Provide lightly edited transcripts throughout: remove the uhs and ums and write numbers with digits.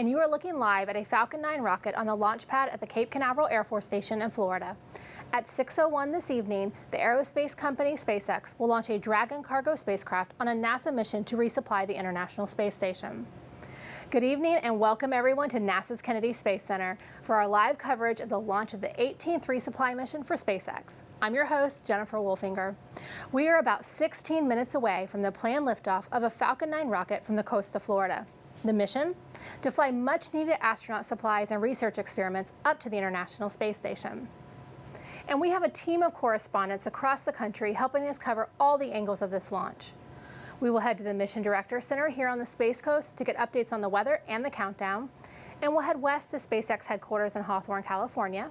and you are looking live at a Falcon 9 rocket on the launch pad at the Cape Canaveral Air Force Station in Florida. At 6:01 this evening, the aerospace company SpaceX will launch a Dragon cargo spacecraft on a NASA mission to resupply the International Space Station. Good evening and welcome everyone to NASA's Kennedy Space Center for our live coverage of the launch of the 18th resupply mission for SpaceX. I'm your host, Jennifer Wolfinger. We are about 16 minutes away from the planned liftoff of a Falcon 9 rocket from the coast of Florida. The mission? To fly much-needed astronaut supplies and research experiments up to the International Space Station. And we have a team of correspondents across the country helping us cover all the angles of this launch. We will head to the Mission Director Center here on the Space Coast to get updates on the weather and the countdown. And we'll head west to SpaceX headquarters in Hawthorne, California,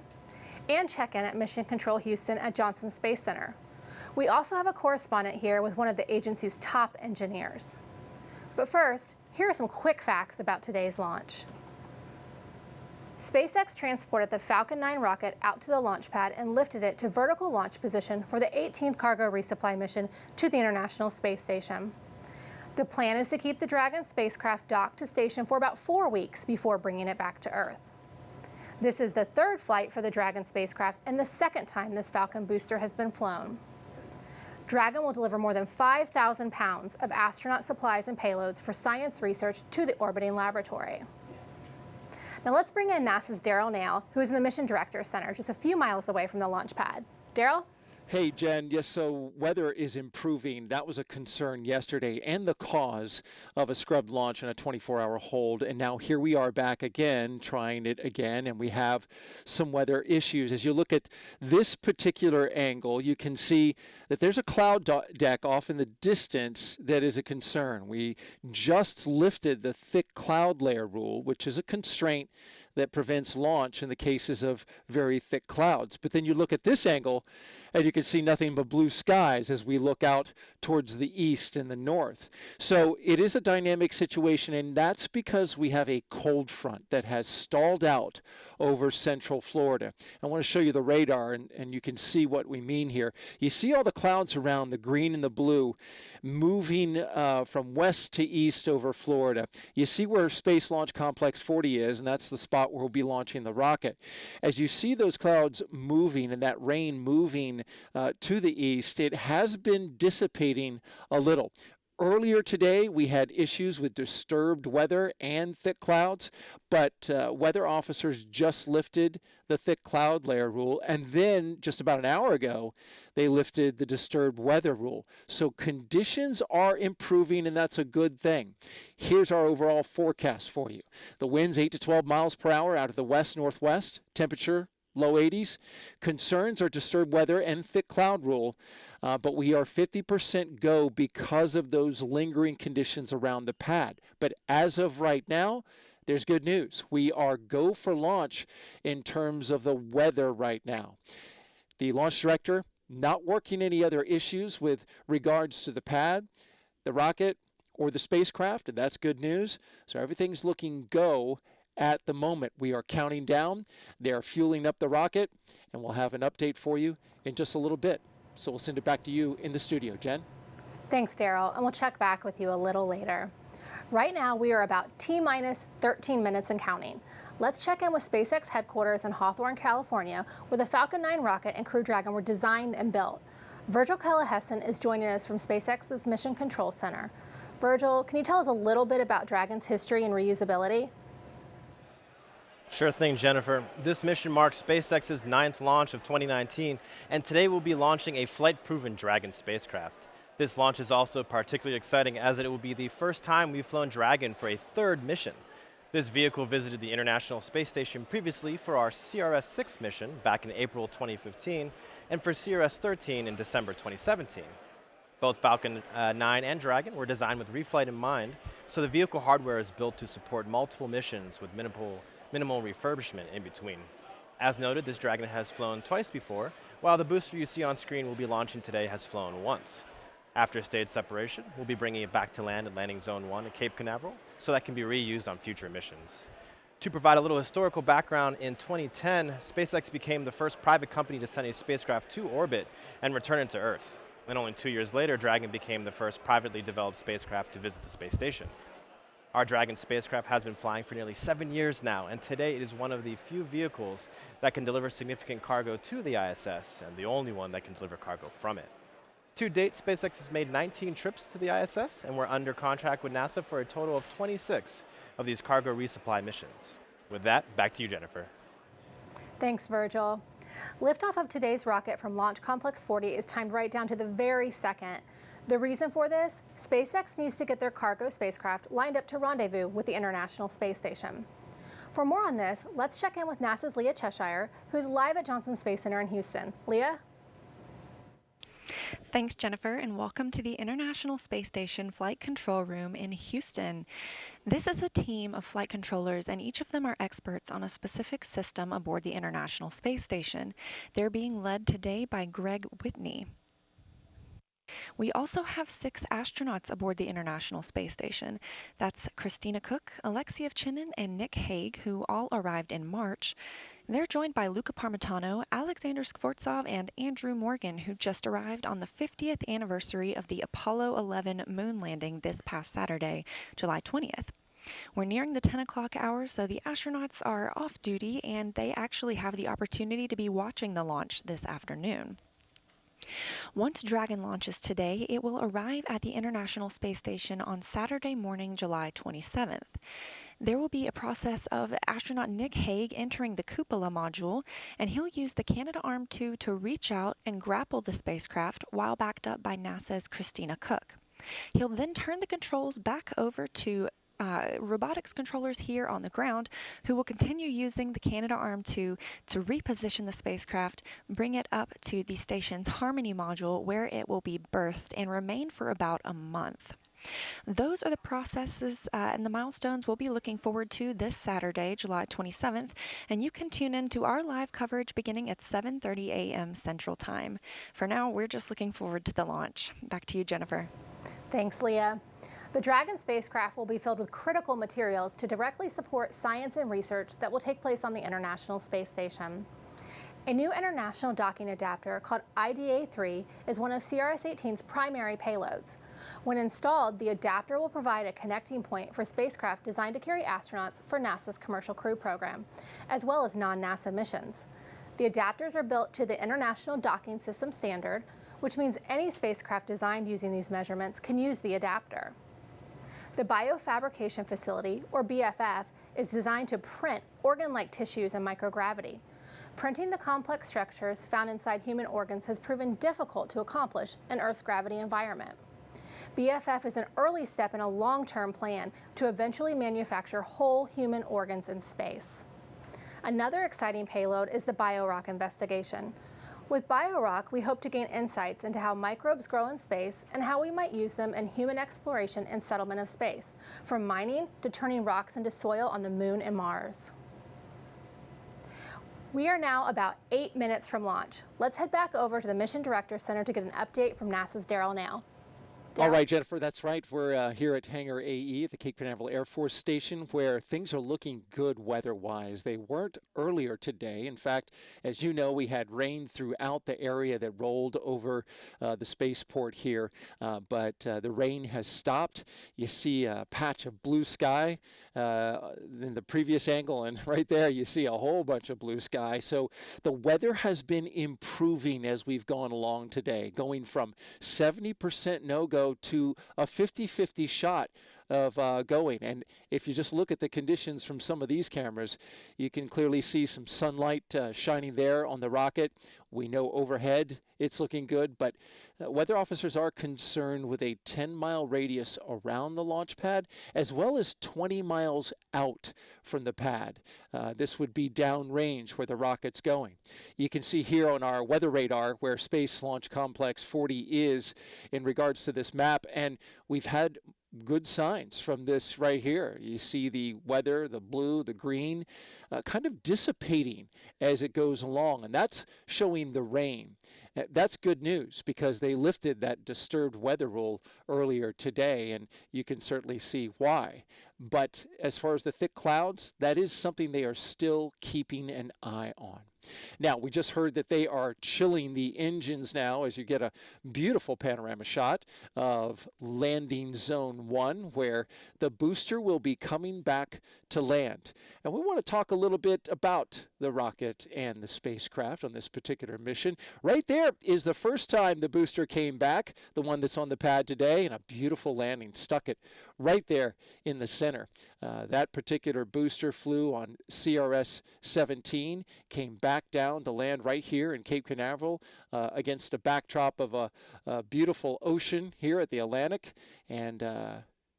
and check in at Mission Control Houston at Johnson Space Center. We also have a correspondent here with one of the agency's top engineers. But first, here are some quick facts about today's launch. SpaceX transported the Falcon 9 rocket out to the launch pad and lifted it to vertical launch position for the 18th cargo resupply mission to the International Space Station. The plan is to keep the Dragon spacecraft docked to station for about 4 weeks before bringing it back to Earth. This is the third flight for the Dragon spacecraft and the second time this Falcon booster has been flown. Dragon will deliver more than 5,000 pounds of astronaut supplies and payloads for science research to the orbiting laboratory. Now let's bring in NASA's Daryl Nail, who is in the Mission Director Center, just a few miles away from the launch pad. Daryl? Hey, Jen. Yes, so weather is improving. That was a concern yesterday and the cause of a scrubbed launch and a 24-hour hold. And now here we are back again, trying it again, and we have some weather issues. As you look at this particular angle, you can see that there's a cloud deck off in the distance that is a concern. We just lifted the thick cloud layer rule, which is a constraint that prevents launch in the cases of very thick clouds. But then you look at this angle, and you can see nothing but blue skies as we look out towards the east and the north. So it is a dynamic situation, and that's because we have a cold front that has stalled out over central Florida. I want to show you the radar, and you can see what we mean here. You see all the clouds around, the green and the blue, moving from west to east over Florida. You see where Space Launch Complex 40 is, and that's the spot where we'll be launching the rocket. As you see those clouds moving and that rain moving to the east, it has been dissipating a little. Earlier today, we had issues with disturbed weather and thick clouds, but weather officers just lifted the thick cloud layer rule, and then just about an hour ago, they lifted the disturbed weather rule. So conditions are improving, and that's a good thing. Here's our overall forecast for you. The winds 8 to 12 miles per hour out of the west-northwest, temperature low 80s. Concerns are disturbed weather and thick cloud rule, but we are 50% go because of those lingering conditions around the pad. But as of right now, there's good news. We are go for launch in terms of the weather right now. The launch director not working any other issues with regards to the pad, the rocket, or the spacecraft, and that's good news. So everything's looking go at the moment. We are counting down. They are fueling up the rocket, and we'll have an update for you in just a little bit. So we'll send it back to you in the studio. Jen? Thanks, Daryl, and we'll check back with you a little later. Right now, we are about T-minus 13 minutes and counting. Let's check in with SpaceX headquarters in Hawthorne, California, where the Falcon 9 rocket and Crew Dragon were designed and built. Virgil Kellehessen is joining us from SpaceX's Mission Control Center. Virgil, can you tell us a little bit about Dragon's history and reusability? Sure thing, Jennifer. This mission marks SpaceX's 9th launch of 2019, and today we'll be launching a flight-proven Dragon spacecraft. This launch is also particularly exciting as it will be the first time we've flown Dragon for a third mission. This vehicle visited the International Space Station previously for our CRS-6 mission back in April 2015, and for CRS-13 in December 2017. Both Falcon 9 and Dragon were designed with reflight in mind, so the vehicle hardware is built to support multiple missions with minimal refurbishment in between. As noted, this Dragon has flown twice before, while the booster you see on screen will be launching today has flown once. After stage separation, we'll be bringing it back to land at Landing Zone 1 at Cape Canaveral, so that can be reused on future missions. To provide a little historical background, in 2010, SpaceX became the first private company to send a spacecraft to orbit and return it to Earth. And only 2 years later, Dragon became the first privately developed spacecraft to visit the space station. Our Dragon spacecraft has been flying for nearly 7 years now, and today it is one of the few vehicles that can deliver significant cargo to the ISS, and the only one that can deliver cargo from it. To date, SpaceX has made 19 trips to the ISS, and we're under contract with NASA for a total of 26 of these cargo resupply missions. With that, back to you, Jennifer. Thanks, Virgil. Liftoff of today's rocket from Launch Complex 40 is timed right down to the very second. The reason for this? SpaceX needs to get their cargo spacecraft lined up to rendezvous with the International Space Station. For more on this, let's check in with NASA's Leah Cheshire, who's live at Johnson Space Center in Houston. Leah? Thanks, Jennifer, and welcome to the International Space Station Flight Control Room in Houston. This is a team of flight controllers, and each of them are experts on a specific system aboard the International Space Station. They're being led today by Greg Whitney. We also have 6 astronauts aboard the International Space Station. That's Christina Cook, Alexei Ovchinin, and Nick Hague, who all arrived in March. They're joined by Luca Parmitano, Alexander Skvortsov, and Andrew Morgan, who just arrived on the 50th anniversary of the Apollo 11 moon landing this past Saturday, July 20th. We're nearing the 10 o'clock hour, so the astronauts are off duty, and they actually have the opportunity to be watching the launch this afternoon. Once Dragon launches today, it will arrive at the International Space Station on Saturday morning, July 27th. There will be a process of astronaut Nick Hague entering the cupola module, and he'll use the Canadarm2 to reach out and grapple the spacecraft while backed up by NASA's Christina Cook. He'll then turn the controls back over to robotics controllers here on the ground, who will continue using the Canadarm2 to reposition the spacecraft, bring it up to the station's Harmony module, where it will be berthed and remain for about a month. Those are the processes and the milestones we'll be looking forward to this Saturday, July 27th, and you can tune in to our live coverage beginning at 7:30 a.m. Central Time. For now, we're just looking forward to the launch. Back to you, Jennifer. Thanks, Leah. The Dragon spacecraft will be filled with critical materials to directly support science and research that will take place on the International Space Station. A new international docking adapter called IDA-3 is one of CRS-18's primary payloads. When installed, the adapter will provide a connecting point for spacecraft designed to carry astronauts for NASA's Commercial Crew program, as well as non-NASA missions. The adapters are built to the International Docking System standard, which means any spacecraft designed using these measurements can use the adapter. The Biofabrication Facility, or BFF, is designed to print organ-like tissues in microgravity. Printing the complex structures found inside human organs has proven difficult to accomplish in Earth's gravity environment. BFF is an early step in a long-term plan to eventually manufacture whole human organs in space. Another exciting payload is the BioRock investigation. With BioRock, we hope to gain insights into how microbes grow in space and how we might use them in human exploration and settlement of space, from mining to turning rocks into soil on the Moon and Mars. We are now about 8 minutes from launch. Let's head back over to the Mission Director Center to get an update from NASA's Daryl Nail. All right, Jennifer, that's right. We're here at Hangar AE at the Cape Canaveral Air Force Station, where things are looking good weather-wise. They weren't earlier today. In fact, as you know, we had rain throughout the area that rolled over the spaceport here, but the rain has stopped. You see a patch of blue sky in the previous angle, and right there you see a whole bunch of blue sky. So the weather has been improving as we've gone along today, going from 70% no-go to a 50-50 shot of going. And if you just look at the conditions from some of these cameras, you can clearly see some sunlight shining there on the rocket. We know overhead it's looking good, but weather officers are concerned with a 10-mile radius around the launch pad, as well as 20 miles out from the pad. This would be downrange where the rocket's going. You can see here on our weather radar where Space Launch Complex 40 is in regards to this map, and we've had good signs from this right here. You see the weather, the blue, the green. kind of dissipating as it goes along, and that's showing the rain. That's good news because they lifted that disturbed weather rule earlier today, and you can certainly see why. But as far as the thick clouds, that is something they are still keeping an eye on. Now, we just heard that they are chilling the engines now as you get a beautiful panorama shot of landing zone 1, where the booster will be coming back to land. And we want to talk a little bit about the rocket and the spacecraft on this particular mission. Right there is the first time the booster came back, the one that's on the pad today, and a beautiful landing. Stuck it right there in the center. That particular booster flew on CRS 17, came back down to land right here in Cape Canaveral against a backdrop of a beautiful ocean here at the Atlantic, and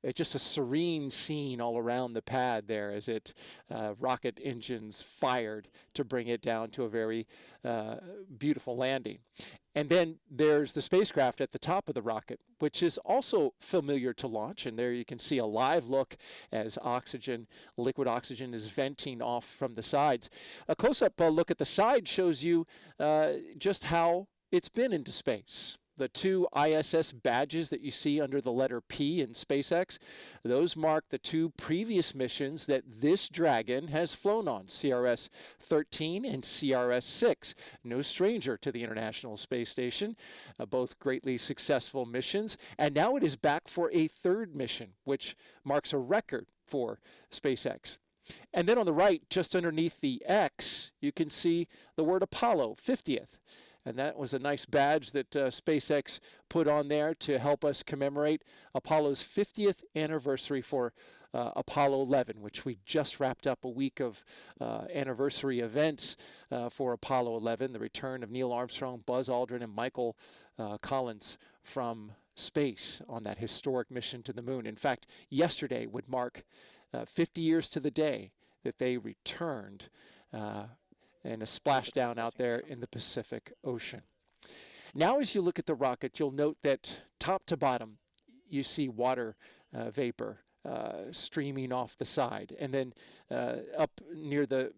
it's just a serene scene all around the pad there as it rocket engines fired to bring it down to a very beautiful landing. And then there's the spacecraft at the top of the rocket, which is also familiar to launch. And there you can see a live look as oxygen, liquid oxygen, is venting off from the sides. A close-up look at the side shows you just how it's been into space. The 2 ISS badges that you see under the letter P in SpaceX, those mark the 2 previous missions that this Dragon has flown on, CRS 13 and CRS 6. No stranger to the International Space Station, both greatly successful missions. And now it is back for a 3rd mission, which marks a record for SpaceX. And then on the right, just underneath the X, you can see the word Apollo 50th. And that was a nice badge that SpaceX put on there to help us commemorate Apollo's 50th anniversary for Apollo 11, which we just wrapped up a week of anniversary events for Apollo 11, the return of Neil Armstrong, Buzz Aldrin, and Michael Collins from space on that historic mission to the moon. In fact, yesterday would mark 50 years to the day that they returned and a splashdown out there in the Pacific Ocean. Now, as you look at the rocket, you'll note that top to bottom, you see water vapor streaming off the side. And then up near the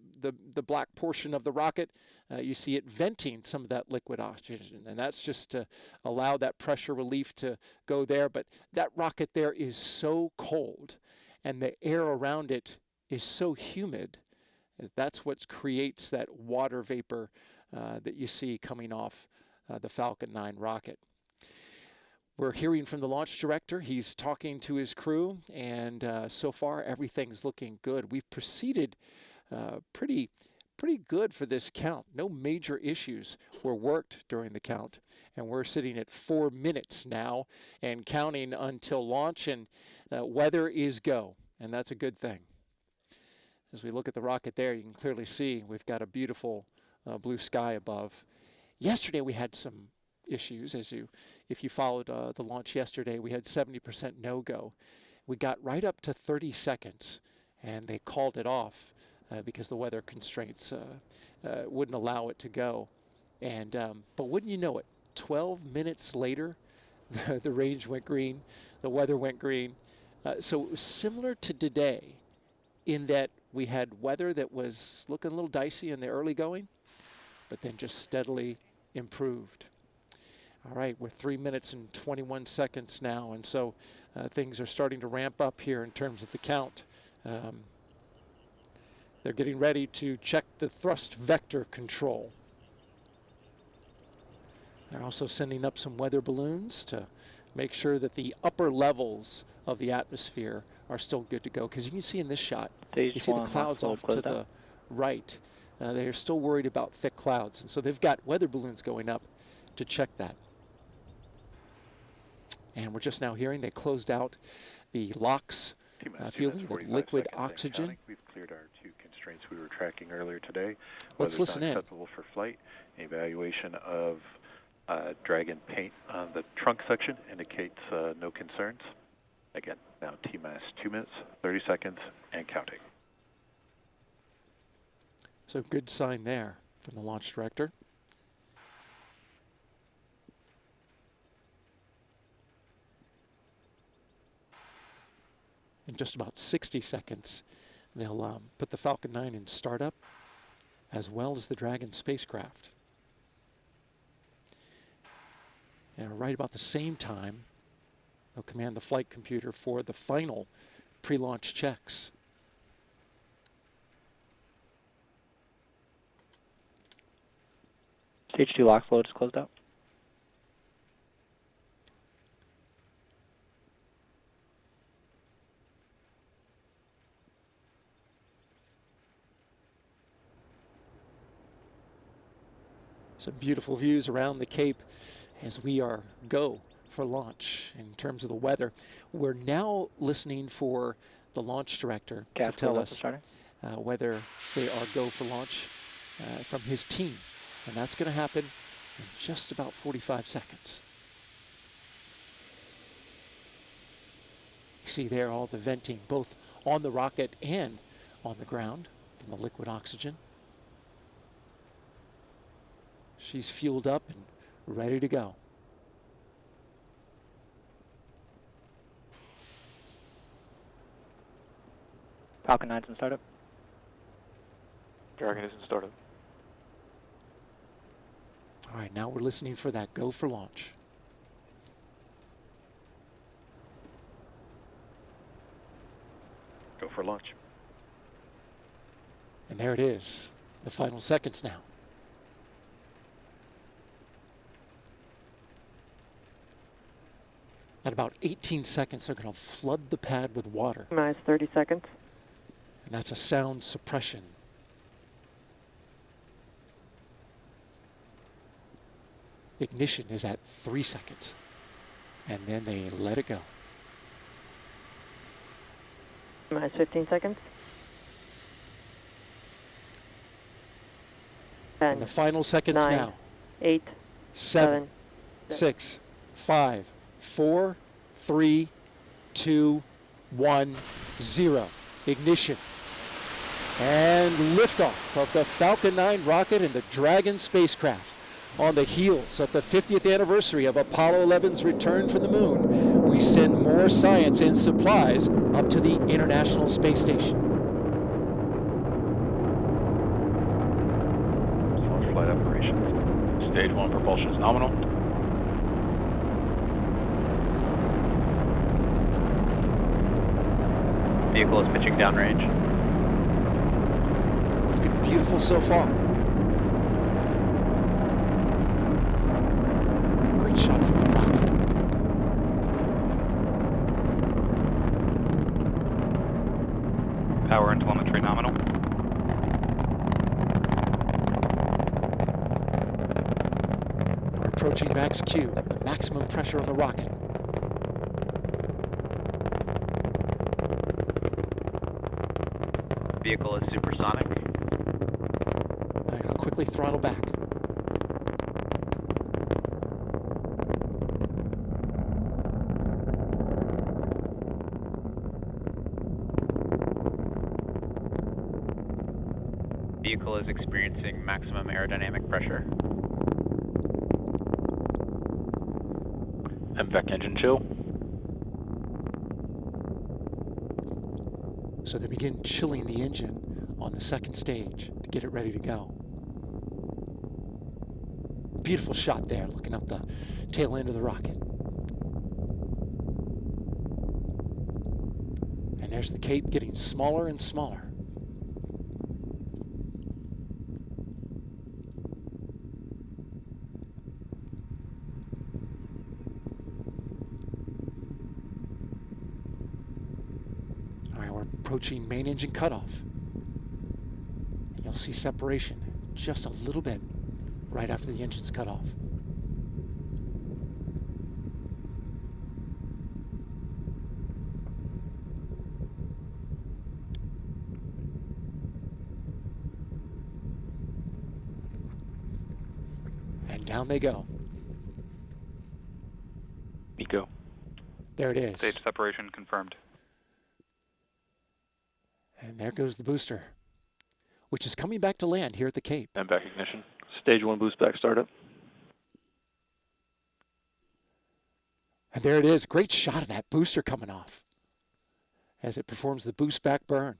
black portion of the rocket, you see it venting some of that liquid oxygen. And that's just to allow that pressure relief to go there. But that rocket there is so cold, and the air around it is so humid. That's what creates that water vapor that you see coming off the Falcon 9 rocket. We're hearing from the launch director. He's talking to his crew, and so far everything's looking good. We've proceeded pretty good for this count. No major issues were worked during the count, and we're sitting at 4 minutes now and counting until launch, and weather is go, and that's a good thing. As we look at the rocket there, you can clearly see we've got a beautiful blue sky above. Yesterday we had some issues. If you followed the launch yesterday, we had 70% no-go. We got right up to 30 seconds, and they called it off because the weather constraints wouldn't allow it to go. And but wouldn't you know it, 12 minutes later, the range went green, the weather went green. So it was similar to today in that we had weather that was looking a little dicey in the early going, but then just steadily improved. All right, we're 3 minutes and 21 seconds now, and so things are starting to ramp up here in terms of the count. They're getting ready to check the thrust vector control. They're also sending up some weather balloons to make sure that the upper levels of the atmosphere are still good to go, because you can see in this shot, you see the clouds off to the right. They're still worried about thick clouds, and so they've got weather balloons going up to check that. And we're just now hearing they closed out the LOX fueling, the liquid oxygen. We've cleared our 2 constraints we were tracking earlier today. Let's listen in. Acceptable for flight. Evaluation of Dragon paint on the trunk section indicates no concerns. Again, now T-minus 2 minutes, 30 seconds, and counting. So good sign there from the launch director. In just about 60 seconds, They'll put the Falcon 9 in startup as well as the Dragon spacecraft. And right about the same time, they'll command the flight computer for the final pre-launch checks. Stage 2 LOX load is closed out. Some beautiful views around the Cape as we are go for launch. In terms of the weather, we're now listening for the launch director to tell us whether they are go for launch from his team. And that's going to happen in just about 45 seconds. You see there all the venting, both on the rocket and on the ground from the liquid oxygen. She's fueled up and ready to go. Falcon 9's in startup. Dragon is in startup. All right, now we're listening for that go for launch. Go for launch. And there it is, the final seconds now. At about 18 seconds, they're going to flood the pad with water. Minus 30 seconds. And that's a sound suppression. Ignition is at 3 seconds. And then they let it go. Minus 15 seconds. 10, And the final seconds 9, now. 8, 7, 6, 5, 4, 3, 2, 1, 0. Ignition. And liftoff of the Falcon 9 rocket and the Dragon spacecraft. On the heels of the 50th anniversary of Apollo 11's return from the moon, we send more science and supplies up to the International Space Station. Launch flight operations. Stage 1 propulsion is nominal. Vehicle is pitching downrange. Looking beautiful so far. Great shot from the rocket. Power and telemetry nominal. We're approaching max Q, the maximum pressure on the rocket. Vehicle is supersonic. I'm going to quickly throttle back. Vehicle is experiencing maximum aerodynamic pressure. MVAC engine chill. So they begin chilling the engine on the second stage to get it ready to go. Beautiful shot there, looking up the tail end of the rocket. And there's the Cape getting smaller and smaller. Approaching main engine cutoff. And you'll see separation just a little bit right after the engine's cut off. And down they go. Eco. There it is. Stage separation confirmed. And there goes the booster, which is coming back to land here at the Cape. MVAC ignition. Stage 1 boost back startup. And there it is. Great shot of that booster coming off as it performs the boost back burn.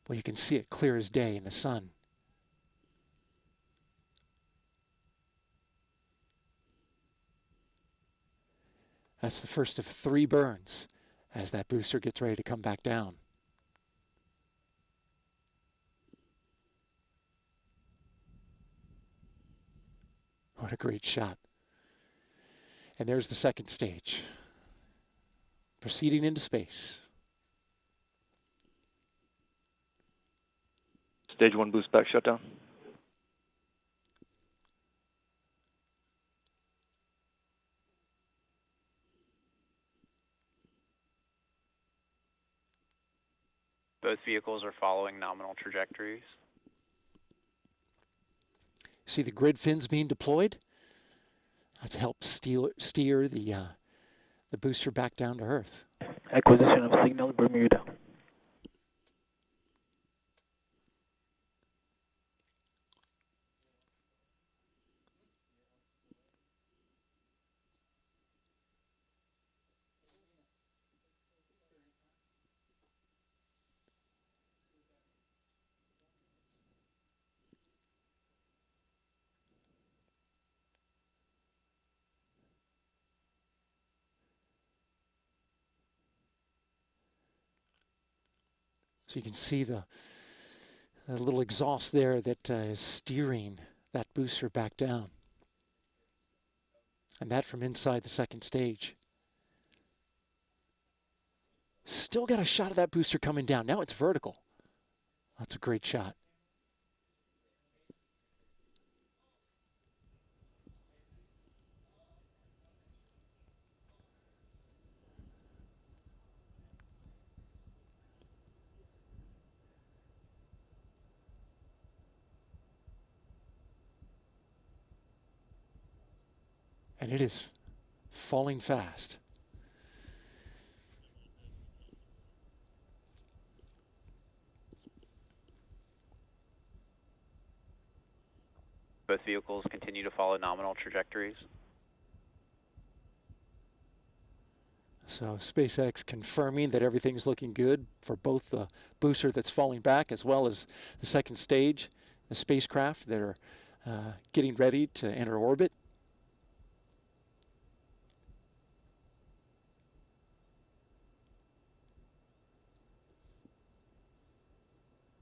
Well, you can see it clear as day in the sun. That's the first of 3 burns as that booster gets ready to come back down. What a great shot. And there's the second stage, proceeding into space. Stage 1 boost back shutdown. Both vehicles are following nominal trajectories. See the grid fins being deployed? That's helped steer the booster back down to Earth. Acquisition of signal Bermuda. So you can see the little exhaust there that is steering that booster back down. And that from inside the second stage. Still got a shot of that booster coming down. Now it's vertical. That's a great shot. And it is falling fast. Both vehicles continue to follow nominal trajectories. So SpaceX confirming that everything's looking good for both the booster that's falling back as well as the second stage, the spacecraft that are getting ready to enter orbit.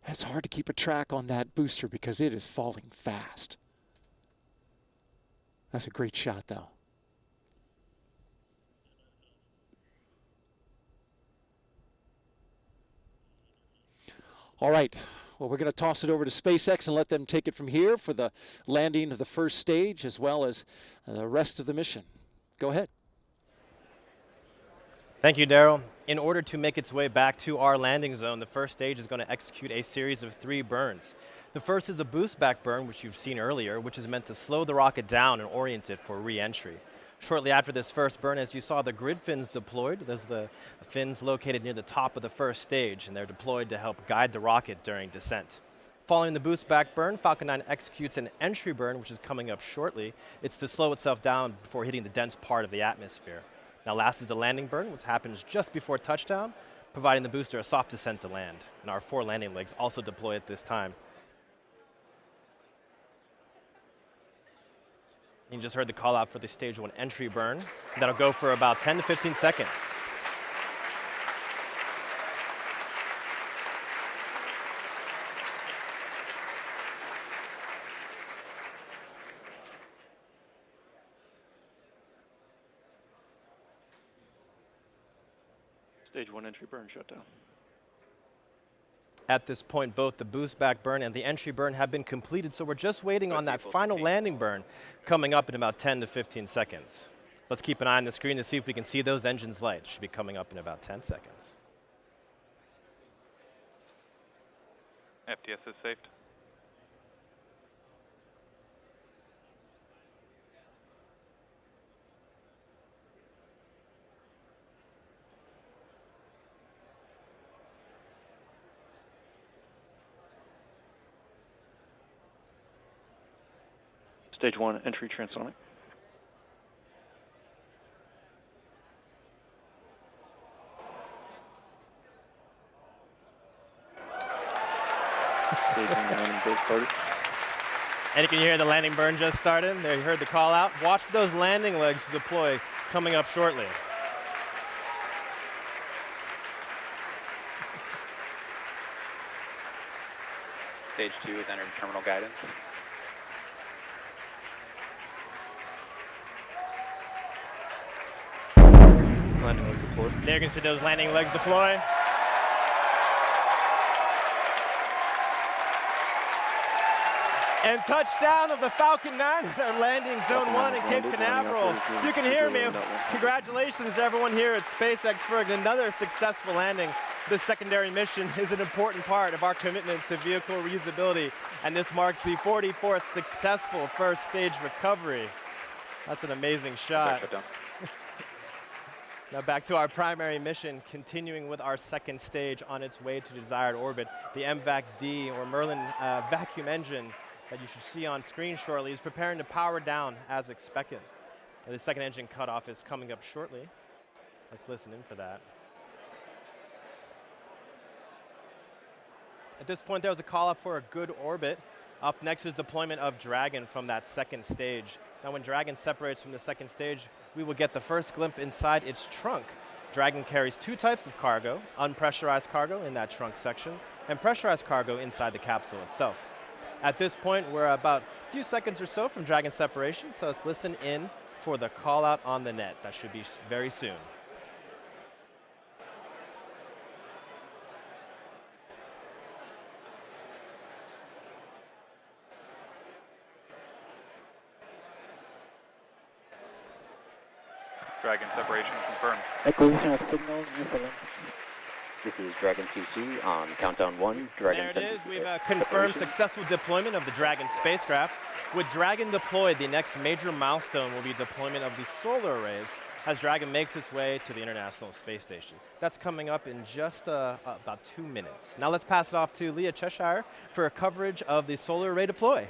It's hard to keep a track on that booster because it is falling fast. That's a great shot, though. All right. Well, we're going to toss it over to SpaceX and let them take it from here for the landing of the first stage as well as the rest of the mission. Go ahead. Thank you, Daryl. In order to make its way back to our landing zone, the first stage is going to execute a series of 3 burns. The first is a boost back burn, which you've seen earlier, which is meant to slow the rocket down and orient it for re-entry. Shortly after this first burn, as you saw the grid fins deployed, those are the fins located near the top of the first stage, and they're deployed to help guide the rocket during descent. Following the boost back burn, Falcon 9 executes an entry burn, which is coming up shortly. It's to slow itself down before hitting the dense part of the atmosphere. Now last is the landing burn, which happens just before touchdown, providing the booster a soft descent to land. And our 4 landing legs also deploy at this time. You just heard the call out for the stage 1 entry burn. That'll go for about 10 to 15 seconds. Stage 1 entry burn shutdown. At this point, both the boost back burn and the entry burn have been completed, so we're just waiting on that final landing burn coming up in about 10 to 15 seconds. Let's keep an eye on the screen to see if we can see those engines light. Should be coming up in about 10 seconds. FTS is saved. Stage 1 entry transonic. And you can hear the landing burn just started. There, you heard the call out. Watch for those landing legs to deploy coming up shortly. Stage 2 has entered terminal guidance. Landing legs deployed. There you can see those landing legs deploy. And touchdown of the Falcon 9 at our landing zone 1 in Cape Canaveral. You can hear me. Congratulations everyone here at SpaceX for another successful landing. This secondary mission is an important part of our commitment to vehicle reusability, and this marks the 44th successful first stage recovery. That's an amazing shot. Now back to our primary mission, continuing with our second stage on its way to desired orbit. The MVAC-D, or Merlin vacuum engine, that you should see on screen shortly, is preparing to power down as expected. And the second engine cutoff is coming up shortly. Let's listen in for that. At this point, there was a call up for a good orbit. Up next is deployment of Dragon from that second stage. Now when Dragon separates from the second stage, we will get the first glimpse inside its trunk. Dragon carries two types of cargo, unpressurized cargo in that trunk section, and pressurized cargo inside the capsule itself. At this point, we're about a few seconds or so from Dragon separation, so let's listen in for the call out on the net. That should be very soon. Dragon separation confirmed. Acquisition of signal, Newfoundland. This is Dragon CC on countdown 1. Dragon There it is. We've confirmed successful deployment of the Dragon spacecraft. With Dragon deployed, the next major milestone will be deployment of the solar arrays as Dragon makes its way to the International Space Station. That's coming up in just about 2 minutes. Now let's pass it off to Leah Cheshire for a coverage of the solar array deploy.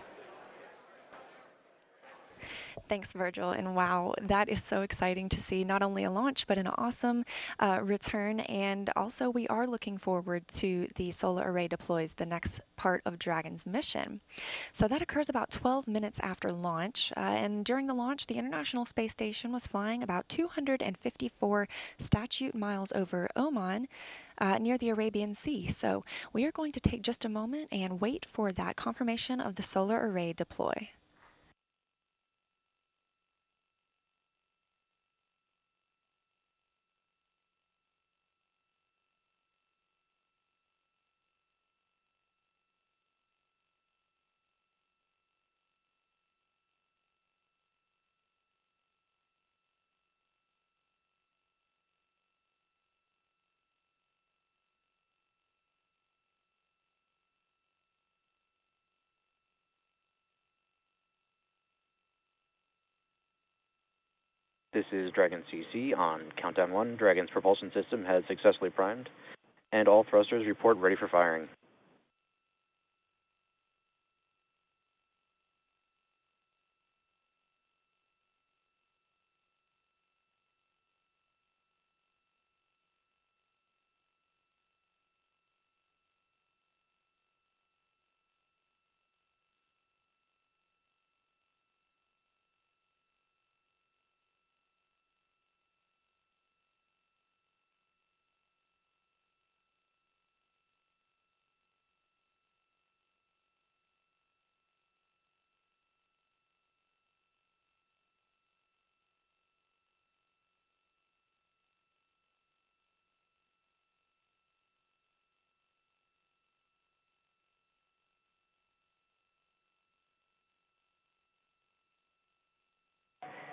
Thanks, Virgil. And wow, that is so exciting to see not only a launch, but an awesome return. And also, we are looking forward to the solar array deploys, the next part of Dragon's mission. So that occurs about 12 minutes after launch. And during the launch, the International Space Station was flying about 254 statute miles over Oman, near the Arabian Sea. So we are going to take just a moment and wait for that confirmation of the solar array deploy. This is Dragon CC on countdown 1. Dragon's propulsion system has successfully primed, and all thrusters report ready for firing.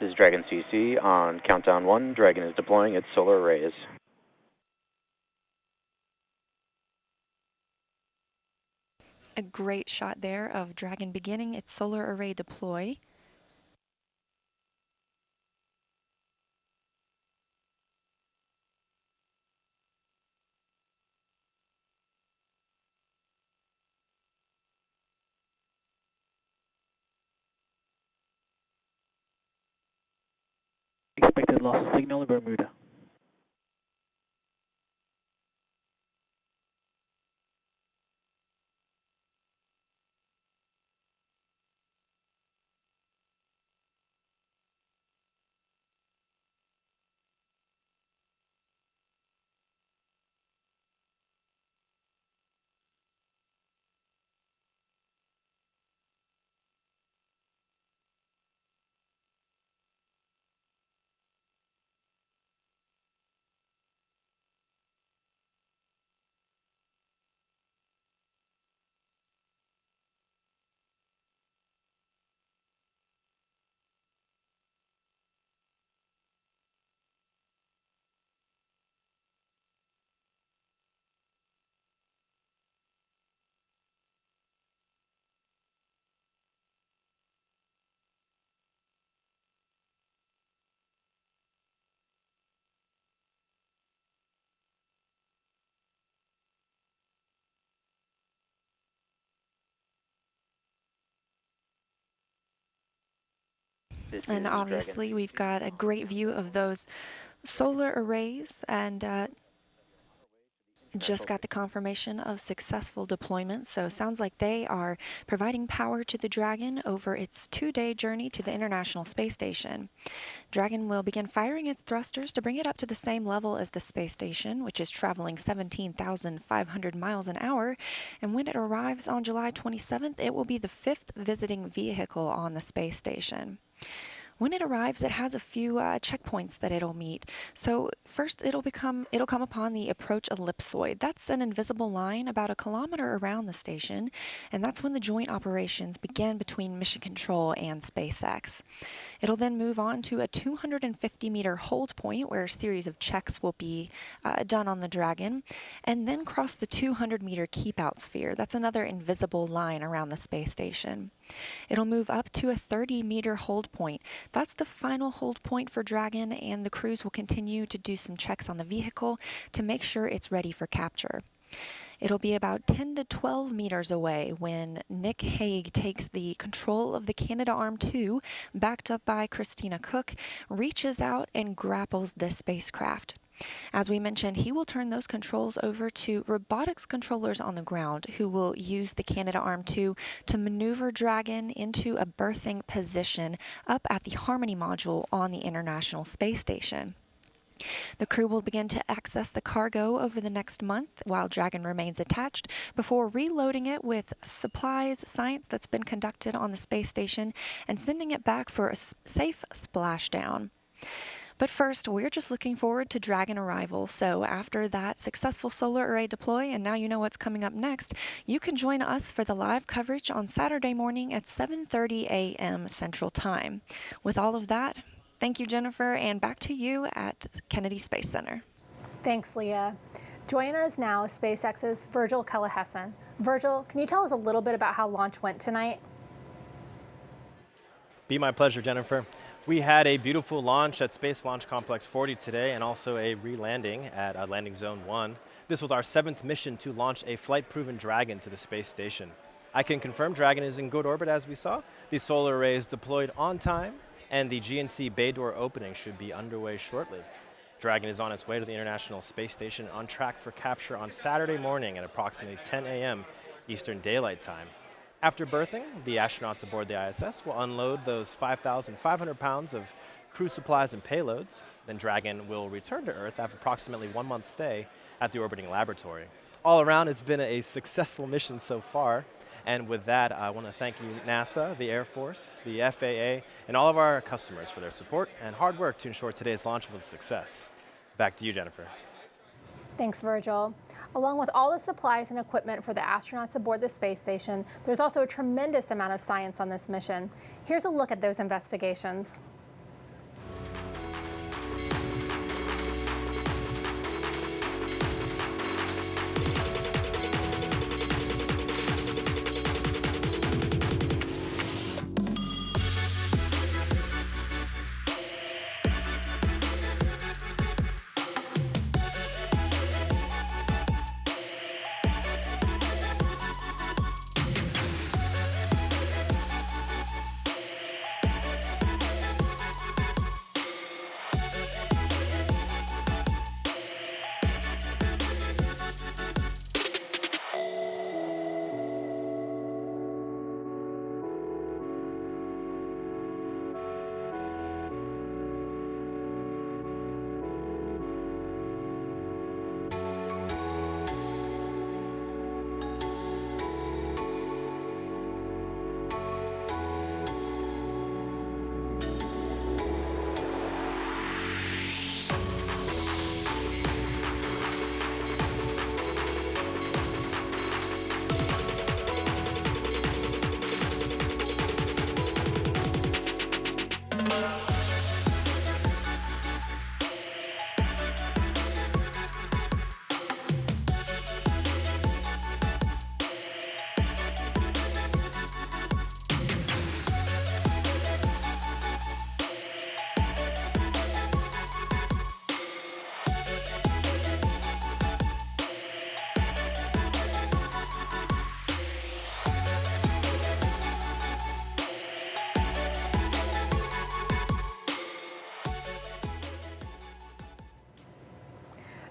This is Dragon CC on countdown 1. Dragon is deploying its solar arrays. A great shot there of Dragon beginning its solar array deploy. Expected loss of signal in Bermuda. This And is obviously, Dragon we've got a great view of those solar arrays, and just got the confirmation of successful deployment. So sounds like they are providing power to the Dragon over its 2-day journey to the International Space Station. Dragon will begin firing its thrusters to bring it up to the same level as the space station, which is traveling 17,500 miles an hour. And when it arrives on July 27th, it will be the 5th visiting vehicle on the space station. When it arrives, it has a few checkpoints that it'll meet. So first, it'll come upon the approach ellipsoid. That's an invisible line about 1 kilometer around the station, and that's when the joint operations begin between Mission Control and SpaceX. It'll then move on to a 250-meter hold point where a series of checks will be done on the Dragon, and then cross the 200-meter keep-out sphere. That's another invisible line around the space station. It'll move up to a 30-meter hold point. That's the final hold point for Dragon, and the crews will continue to do some checks on the vehicle to make sure it's ready for capture. It'll be about 10 to 12 meters away when Nick Hague takes the control of the Canadarm2, backed up by Christina Cook, reaches out and grapples the spacecraft. As we mentioned, he will turn those controls over to robotics controllers on the ground who will use the Canadarm2 to maneuver Dragon into a berthing position up at the Harmony module on the International Space Station. The crew will begin to access the cargo over the next month while Dragon remains attached before reloading it with supplies, science that's been conducted on the space station, and sending it back for a safe splashdown. But first, we're just looking forward to Dragon arrival, so after that successful solar array deploy, and now you know what's coming up next, you can join us for the live coverage on Saturday morning at 7:30 a.m. Central Time. With all of that, thank you, Jennifer, and back to you at Kennedy Space Center. Thanks, Leah. Joining us now is SpaceX's Virgil Kellehessen. Virgil, can you tell us a little bit about how launch went tonight? Be my pleasure, Jennifer. We had a beautiful launch at Space Launch Complex 40 today, and also a re-landing at Landing Zone 1. This was our 7th mission to launch a flight-proven Dragon to the space station. I can confirm Dragon is in good orbit, as we saw. The solar array is deployed on time, and the GNC bay door opening should be underway shortly. Dragon is on its way to the International Space Station, on track for capture on Saturday morning at approximately 10 a.m. Eastern Daylight Time. After berthing, the astronauts aboard the ISS will unload those 5,500 pounds of crew supplies and payloads. Then Dragon will return to Earth after approximately 1 month stay at the orbiting laboratory. All around, it's been a successful mission so far. And with that, I want to thank you, NASA, the Air Force, the FAA, and all of our customers for their support and hard work to ensure today's launch was a success. Back to you, Jennifer. Thanks, Virgil. Along with all the supplies and equipment for the astronauts aboard the space station, there's also a tremendous amount of science on this mission. Here's a look at those investigations.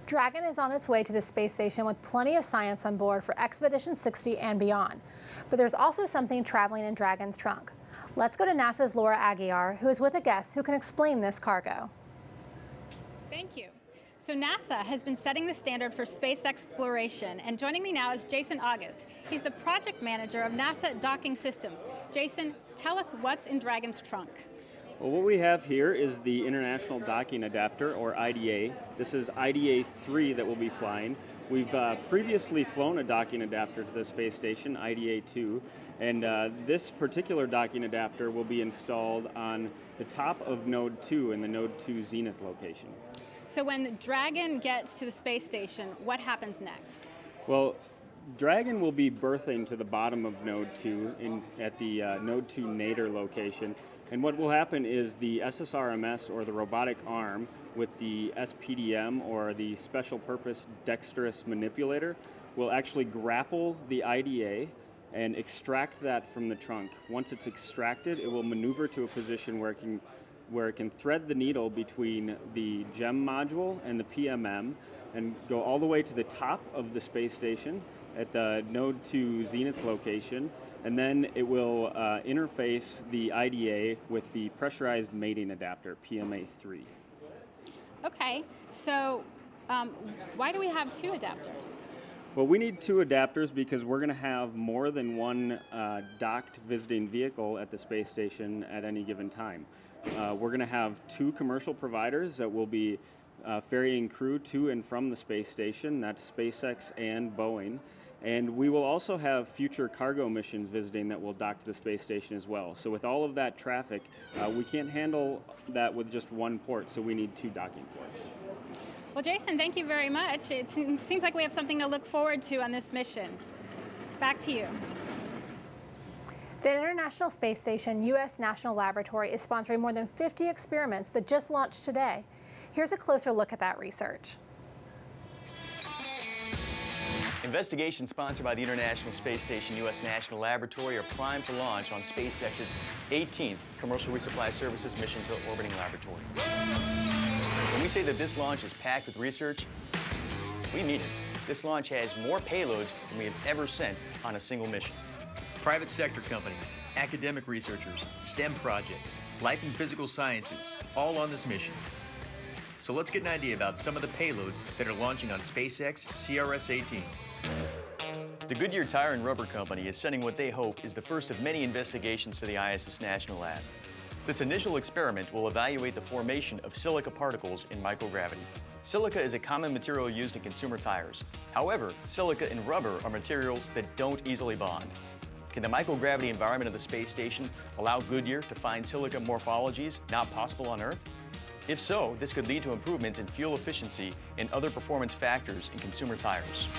Dragon is on its way to the space station with plenty of science on board for Expedition 60 and beyond. But there's also something traveling in Dragon's trunk. Let's go to NASA's Laura Aguiar, who is with a guest who can explain this cargo. Thank you. So NASA has been setting the standard for space exploration, and joining me now is Jason August. He's the project manager of NASA Docking Systems. Jason, tell us what's in Dragon's trunk. Well, what we have here is the International Docking Adapter, or IDA. This is IDA 3 that we'll be flying. We've previously flown a docking adapter to the space station, IDA 2, and this particular docking adapter will be installed on the top of Node 2 in the Node 2 Zenith location. So when Dragon gets to the space station, what happens next? Well, Dragon will be berthing to the bottom of Node 2 at the Node 2 Nadir location. And what will happen is the SSRMS, or the robotic arm, with the SPDM, or the Special Purpose Dexterous Manipulator, will actually grapple the IDA and extract that from the trunk. Once it's extracted, it will maneuver to a position where it can thread the needle between the GEM module and the PMM and go all the way to the top of the space station at the Node 2 Zenith location, and then it will interface the IDA with the pressurized mating adapter, PMA3. Okay, so why do we have two adapters? Well, we need two adapters because we're going to have more than one docked visiting vehicle at the space station at any given time. We're going to have two commercial providers that will be ferrying crew to and from the space station. That's SpaceX and Boeing. And we will also have future cargo missions visiting that will dock to the space station as well. So with all of that traffic, we can't handle that with just one port, so we need two docking ports. Well, Jason, thank you very much. It seems like we have something to look forward to on this mission. Back to you. The International Space Station U.S. National Laboratory is sponsoring more than 50 experiments that just launched today. Here's a closer look at that research. Investigations sponsored by the International Space Station U.S. National Laboratory are primed for launch on SpaceX's 18th Commercial Resupply Services mission to the orbiting laboratory. When we say that this launch is packed with research, we mean it. This launch has more payloads than we have ever sent on a single mission. Private sector companies, academic researchers, STEM projects, life and physical sciences, all on this mission. So let's get an idea about some of the payloads that are launching on SpaceX CRS-18. The Goodyear Tire and Rubber Company is sending what they hope is the first of many investigations to the ISS National Lab. This initial experiment will evaluate the formation of silica particles in microgravity. Silica is a common material used in consumer tires. However, silica and rubber are materials that don't easily bond. Can the microgravity environment of the space station allow Goodyear to find silica morphologies not possible on Earth? If so, this could lead to improvements in fuel efficiency and other performance factors in consumer tires.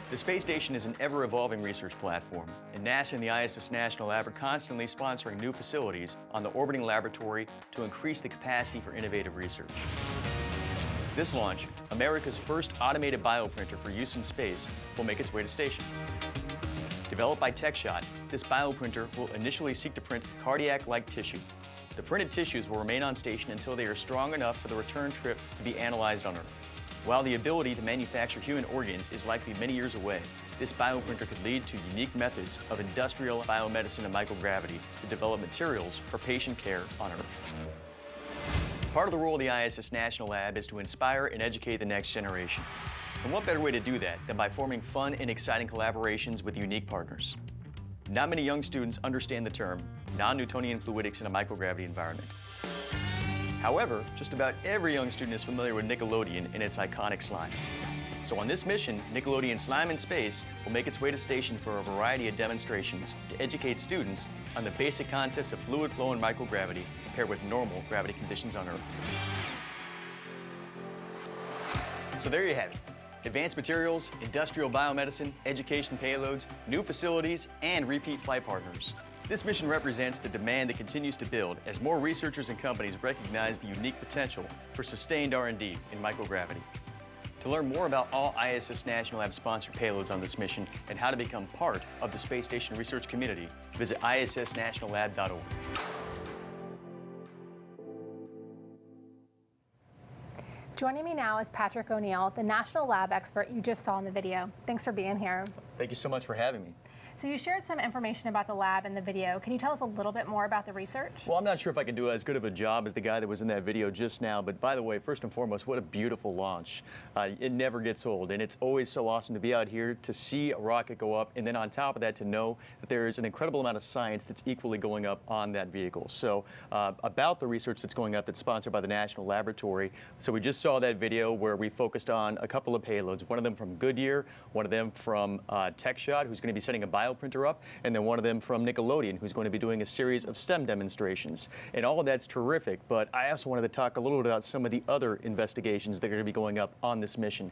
The space station is an ever-evolving research platform, and NASA and the ISS National Lab are constantly sponsoring new facilities on the orbiting laboratory to increase the capacity for innovative research. This launch, America's first automated bioprinter for use in space, will make its way to station. Developed by TechShot, this bioprinter will initially seek to print cardiac-like tissue. The printed tissues will remain on station until they are strong enough for the return trip to be analyzed on Earth. While the ability to manufacture human organs is likely many years away, this bioprinter could lead to unique methods of industrial biomedicine and microgravity to develop materials for patient care on Earth. Part of the role of the ISS National Lab is to inspire and educate the next generation. And what better way to do that than by forming fun and exciting collaborations with unique partners? Not many young students understand the term non-Newtonian fluidics in a microgravity environment. However, just about every young student is familiar with Nickelodeon and its iconic slime. So on this mission, Nickelodeon Slime in Space will make its way to station for a variety of demonstrations to educate students on the basic concepts of fluid flow and microgravity paired with normal gravity conditions on Earth. So there you have it. Advanced materials, industrial biomedicine, education payloads, new facilities, and repeat flight partners. This mission represents the demand that continues to build as more researchers and companies recognize the unique potential for sustained R&D in microgravity. To learn more about all ISS National Lab sponsored payloads on this mission and how to become part of the space station research community, visit issnationallab.org. Joining me now is Patrick O'Neill, the national lab expert you just saw in the video. Thanks for being here. Thank you so much for having me. So you shared some information about the lab in the video. Can you tell us a little bit more about the research? Well, I'm not sure if I can do as good of a job as the guy that was in that video just now, but by the way, first and foremost, what a beautiful launch. It never gets old, and it's always so awesome to be out here to see a rocket go up, and then on top of that, to know that there is an incredible amount of science that's equally going up on that vehicle. So about the research that's going up that's sponsored by the National Laboratory, so we just saw that video where we focused on a couple of payloads, one of them from Goodyear, one of them from TechShot, who's going to be setting a bioprinter up, and then one of them from Nickelodeon, who's going to be doing a series of STEM demonstrations. And all of that's terrific, but I also wanted to talk a little bit about some of the other investigations that are going to be going up on this mission.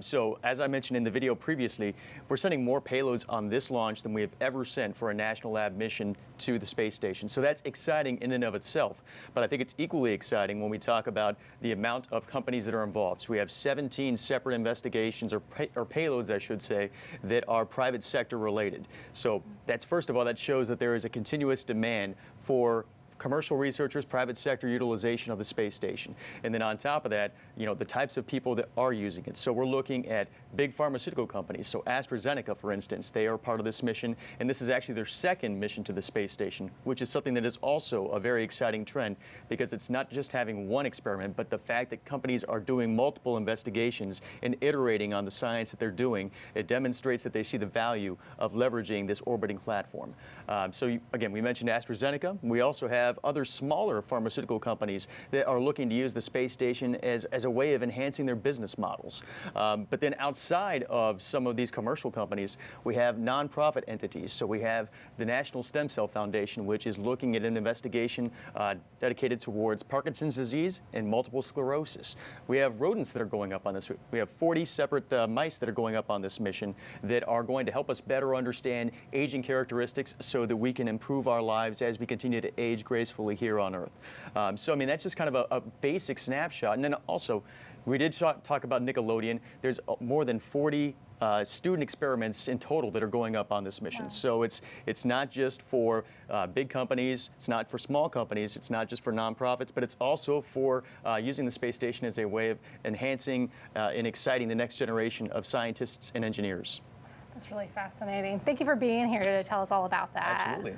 So as I mentioned in the video previously, we're sending more payloads on this launch than we have ever sent for a national lab mission to the space station. So that's exciting in and of itself, but I think it's equally exciting when we talk about the amount of companies that are involved. So we have 17 separate investigations, or payloads, I should say, that are private sector related. So that's, first of all, that shows that there is a continuous demand for commercial researchers, private sector utilization of the space station. And then on top of that, you know, the types of people that are using it. So we're looking at big pharmaceutical companies. So AstraZeneca, for instance, they are part of this mission, and this is actually their second mission to the space station, which is something that is also a very exciting trend, because it's not just having one experiment, but the fact that companies are doing multiple investigations and iterating on the science that they're doing. It demonstrates that they see the value of leveraging this orbiting platform. Again, we mentioned AstraZeneca. We also have other smaller pharmaceutical companies that are looking to use the space station as a way of enhancing their business models. But then outside of some of these commercial companies, we have nonprofit entities. So we have the National Stem Cell Foundation, which is looking at an investigation dedicated towards Parkinson's disease and multiple sclerosis. We have rodents that are going up on this. We have 40 separate mice that are going up on this mission that are going to help us better understand aging characteristics so that we can improve our lives as we continue to age gracefully here on Earth. So I mean, that's just kind of a basic snapshot. And then also, we did talk about Nickelodeon. There's more than 40 student experiments in total that are going up on this mission. Wow. So it's not just for big companies, it's not for small companies, it's not just for nonprofits, but it's also for using the space station as a way of enhancing and exciting the next generation of scientists and engineers. That's really fascinating. Thank you for being here to tell us all about that. Absolutely.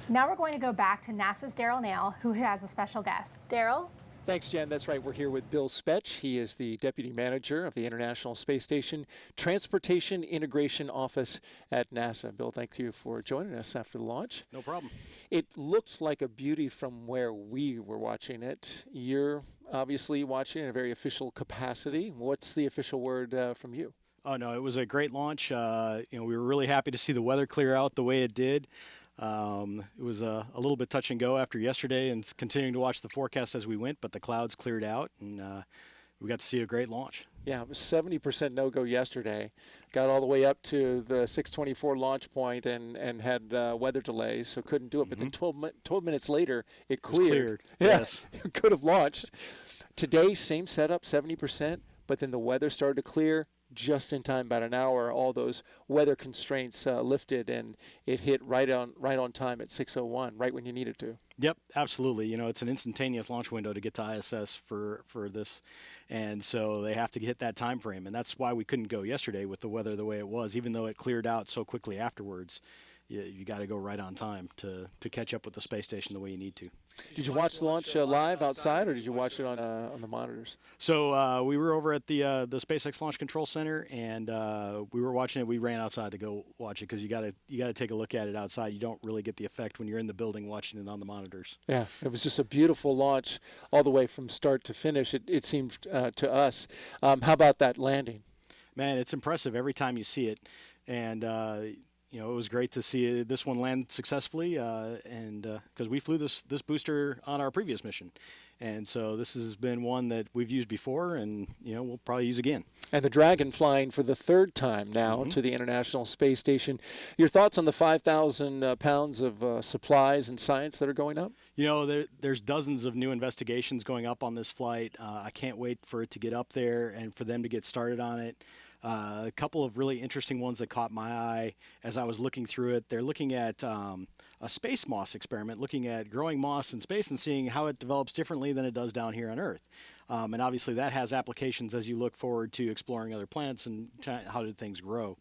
Now we're going to go back to NASA's Daryl Nail, who has a special guest. Daryl? Thanks, Jen. That's right. We're here with Bill Spetch. He is the Deputy Manager of the International Space Station Transportation Integration Office at NASA. Bill, thank you for joining us after the launch. No problem. It looks like a beauty from where we were watching it. You're obviously watching in a very official capacity. What's the official word from you? Oh, no, it was a great launch. We were really happy to see the weather clear out the way it did. It was a little bit touch and go after yesterday, and continuing to watch the forecast as we went, but the clouds cleared out, and we got to see a great launch. Yeah, it was 70% no-go yesterday. Got all the way up to the 6:24 launch point and had weather delays, so couldn't do it. But then 12 minutes later, it cleared. Yeah, yes. It could have launched. Today, same setup, 70%, but then the weather started to clear. Just in time, about an hour, all those weather constraints lifted, and it hit right on time at 6:01, right when you needed to. Yep, absolutely. You know, it's an instantaneous launch window to get to ISS for this, and so they have to hit that time frame, and that's why we couldn't go yesterday with the weather the way it was, even though it cleared out so quickly afterwards. You got to go right on time to catch up with the space station the way you need to. Did you watch the launch live outside, or did you watch it on the monitors? So we were over at the SpaceX Launch Control Center, and we were watching it. We ran outside to go watch it because you got to take a look at it outside. You don't really get the effect when you're in the building watching it on the monitors. Yeah, it was just a beautiful launch all the way from start to finish. It seemed to us. How about that landing? Man, it's impressive every time you see it, and. It was great to see this one land successfully, and because we flew this booster on our previous mission, and so this has been one that we've used before, and we'll probably use again. And the Dragon flying for the third time now to the International Space Station. Your thoughts on the 5,000 pounds of supplies and science that are going up? There's dozens of new investigations going up on this flight. I can't wait for it to get up there and for them to get started on it. A couple of really interesting ones that caught my eye as I was looking through it. They're looking at a space moss experiment, looking at growing moss in space and seeing how it develops differently than it does down here on Earth. And obviously that has applications as you look forward to exploring other planets and how did things grow.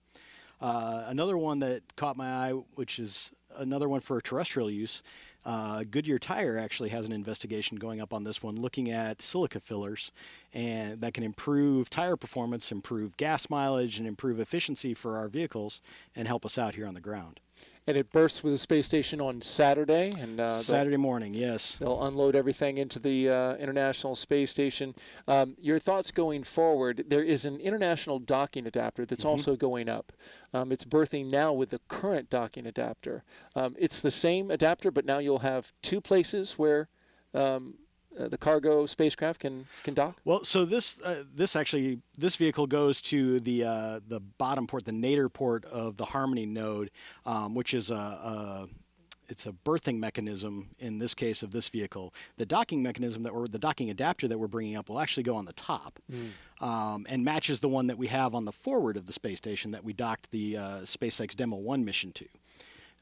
Another one that caught my eye, which is another one for terrestrial use, Goodyear Tire actually has an investigation going up on this one, looking at silica fillers, and that can improve tire performance, improve gas mileage, and improve efficiency for our vehicles, and help us out here on the ground. And it bursts with the space station on Saturday. And Saturday morning, yes. They'll unload everything into the International Space Station. Your thoughts going forward, there is an international docking adapter that's also going up. It's berthing now with the current docking adapter. It's the same adapter, but now you'll have 2 places where the cargo spacecraft can dock? Well, so this vehicle goes to the bottom port, the nadir port of the Harmony node, which is it's a berthing mechanism in this case of this vehicle. The docking mechanism the docking adapter that we're bringing up will actually go on the top, and matches the one that we have on the forward of the space station that we docked the SpaceX Demo 1 mission to.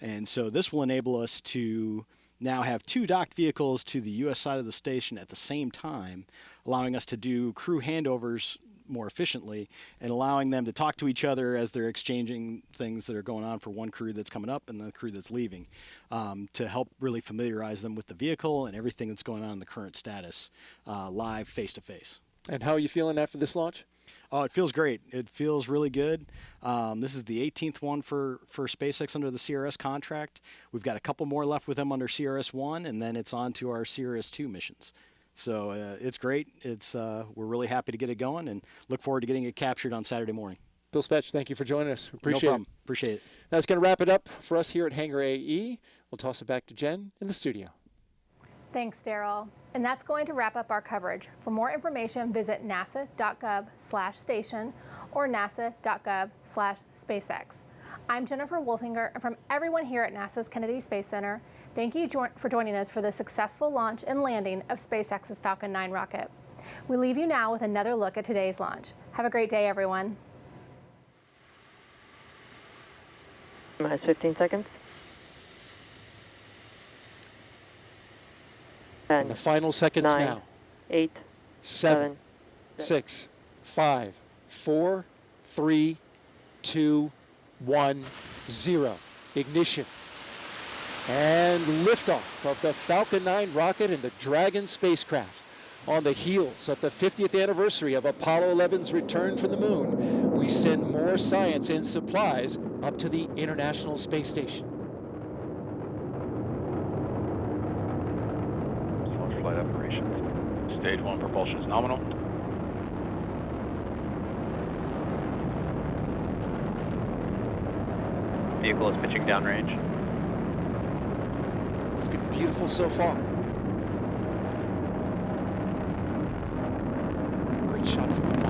And so this will enable us to now have 2 docked vehicles to the U.S. side of the station at the same time, allowing us to do crew handovers more efficiently and allowing them to talk to each other as they're exchanging things that are going on for one crew that's coming up and the crew that's leaving, to help really familiarize them with the vehicle and everything that's going on in the current status, live, face-to-face. And how are you feeling after this launch? Oh, it feels great. It feels really good. This is the 18th one for SpaceX under the CRS contract. We've got a couple more left with them under CRS 1, and then it's on to our CRS 2 missions. So it's great. We're really happy to get it going and look forward to getting it captured on Saturday morning. Bill Spetch, thank you for joining us. Appreciate No problem. it. Appreciate it. That's going to wrap it up for us here at Hangar AE. We'll toss it back to Jen in the studio. Thanks, Daryl. And that's going to wrap up our coverage. For more information, visit nasa.gov/station or nasa.gov/SpaceX. I'm Jennifer Wolfinger, and from everyone here at NASA's Kennedy Space Center, thank you for joining us for the successful launch and landing of SpaceX's Falcon 9 rocket. We leave you now with another look at today's launch. Have a great day, everyone. Minus 15 seconds. And the final seconds 9, now. 8, 7, 6, 5, 4, 3, 2, 1, 0. Ignition. And liftoff of the Falcon 9 rocket and the Dragon spacecraft. On the heels of the 50th anniversary of Apollo 11's return from the moon, we send more science and supplies up to the International Space Station. Flight operations. Stage 1 propulsion is nominal. Vehicle is pitching downrange. Looking beautiful so far. Great shot from the